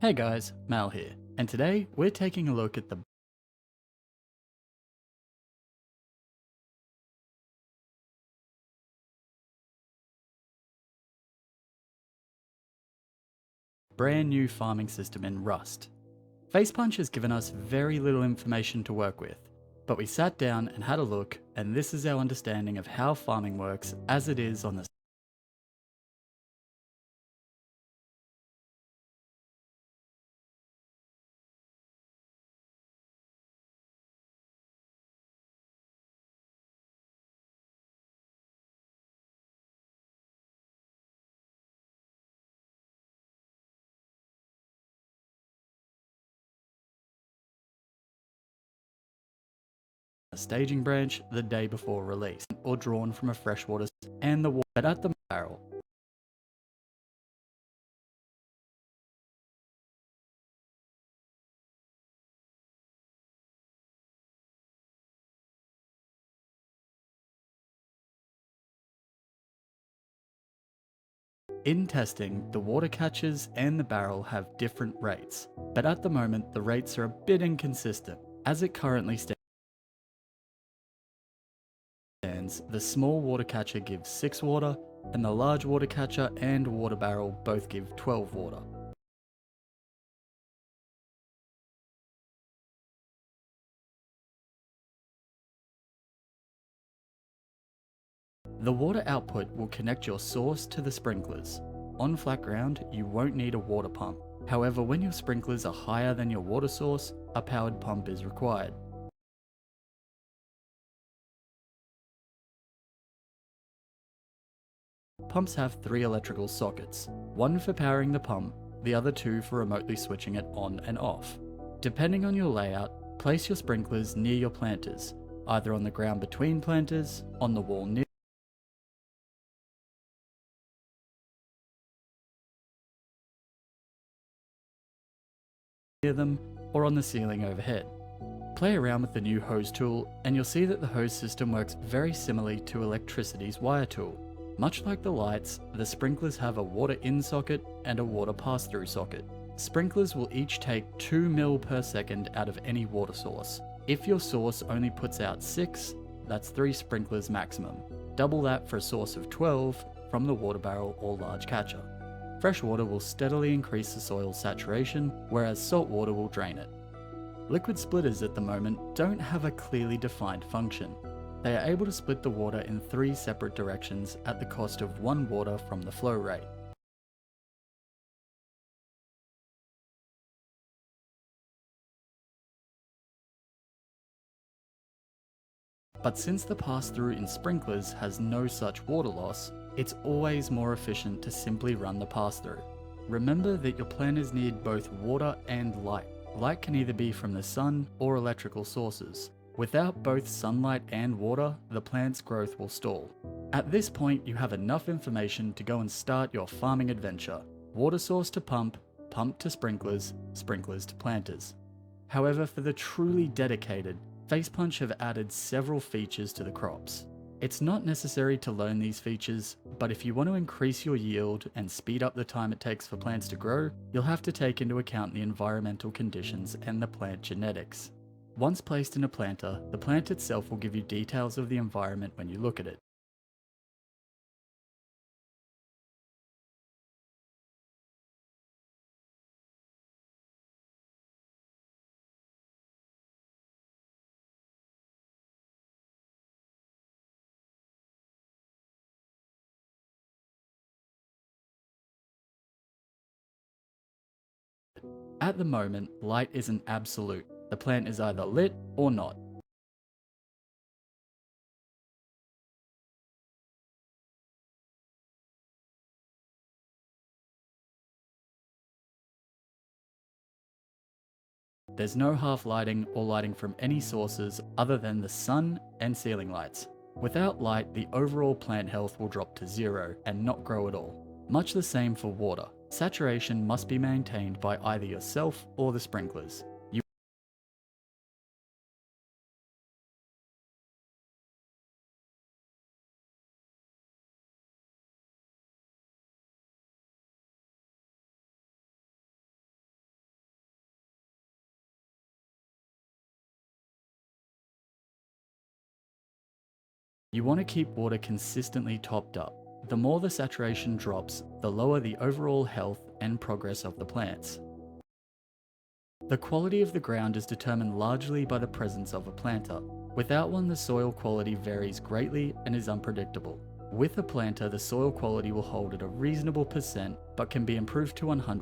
Hey guys, Mal here, and today we're taking a look at the brand new farming system in Rust. Facepunch has given us very little information to work with, but we sat down and had a look, and this is our understanding of how farming works as it is on the staging branch the day before release, or drawn from a freshwater and the water at the barrel. In testing, the water catchers and the barrel have different rates, but at the moment the rates are a bit inconsistent. As it currently stands, the small water catcher gives 6 water, and the large water catcher and water barrel both give 12 water. The water output will connect your source to the sprinklers. On flat ground, you won't need a water pump. However, when your sprinklers are higher than your water source, a powered pump is required. Pumps have 3 electrical sockets, one for powering the pump, the other 2 for remotely switching it on and off. Depending on your layout, place your sprinklers near your planters, either on the ground between planters, on the wall near them, or on the ceiling overhead. Play around with the new hose tool and you'll see that the hose system works very similarly to electricity's wire tool. Much like the lights, the sprinklers have a water in socket and a water pass-through socket. Sprinklers will each take 2 mil per second out of any water source. If your source only puts out 6, that's 3 sprinklers maximum. Double that for a source of 12 from the water barrel or large catcher. Fresh water will steadily increase the soil's saturation, whereas salt water will drain it. Liquid splitters at the moment don't have a clearly defined function. They are able to split the water in 3 separate directions at the cost of 1 water from the flow rate. But since the pass-through in sprinklers has no such water loss, it's always more efficient to simply run the pass-through. Remember that your planters need both water and light. Light can either be from the sun or electrical sources. Without both sunlight and water, the plant's growth will stall. At this point, you have enough information to go and start your farming adventure. Water source to pump, pump to sprinklers, sprinklers to planters. However, for the truly dedicated, Facepunch have added several features to the crops. It's not necessary to learn these features, but if you want to increase your yield and speed up the time it takes for plants to grow, you'll have to take into account the environmental conditions and the plant genetics. Once placed in a planter, the plant itself will give you details of the environment when you look at it. At the moment, light isn't absolute. The plant is either lit or not. There's no half lighting or lighting from any sources other than the sun and ceiling lights. Without light, the overall plant health will drop to 0 and not grow at all. Much the same for water. Saturation must be maintained by either yourself or the sprinklers. You want to keep water consistently topped up. The more the saturation drops, the lower the overall health and progress of the plants. The quality of the ground is determined largely by the presence of a planter. Without one, the soil quality varies greatly and is unpredictable. With a planter, the soil quality will hold at a reasonable percent, but can be improved to 100.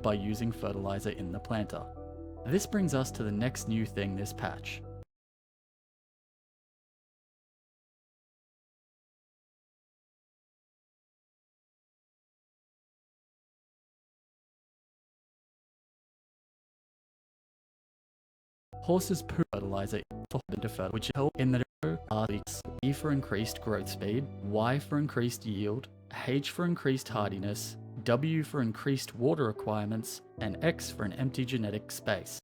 By using fertilizer in the planter. This brings us to the next new thing this patch. Horses poo fertilizer into fertilizer, which help in the are these: E for increased growth speed, Y for increased yield, H for increased hardiness, W for increased water requirements, and X for an empty genetic space.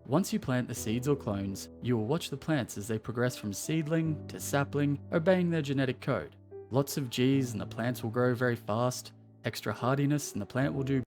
Once you plant the seeds or clones, you will watch the plants as they progress from seedling to sapling, obeying their genetic code. Lots of Gs and the plants will grow very fast, extra hardiness and the plant will do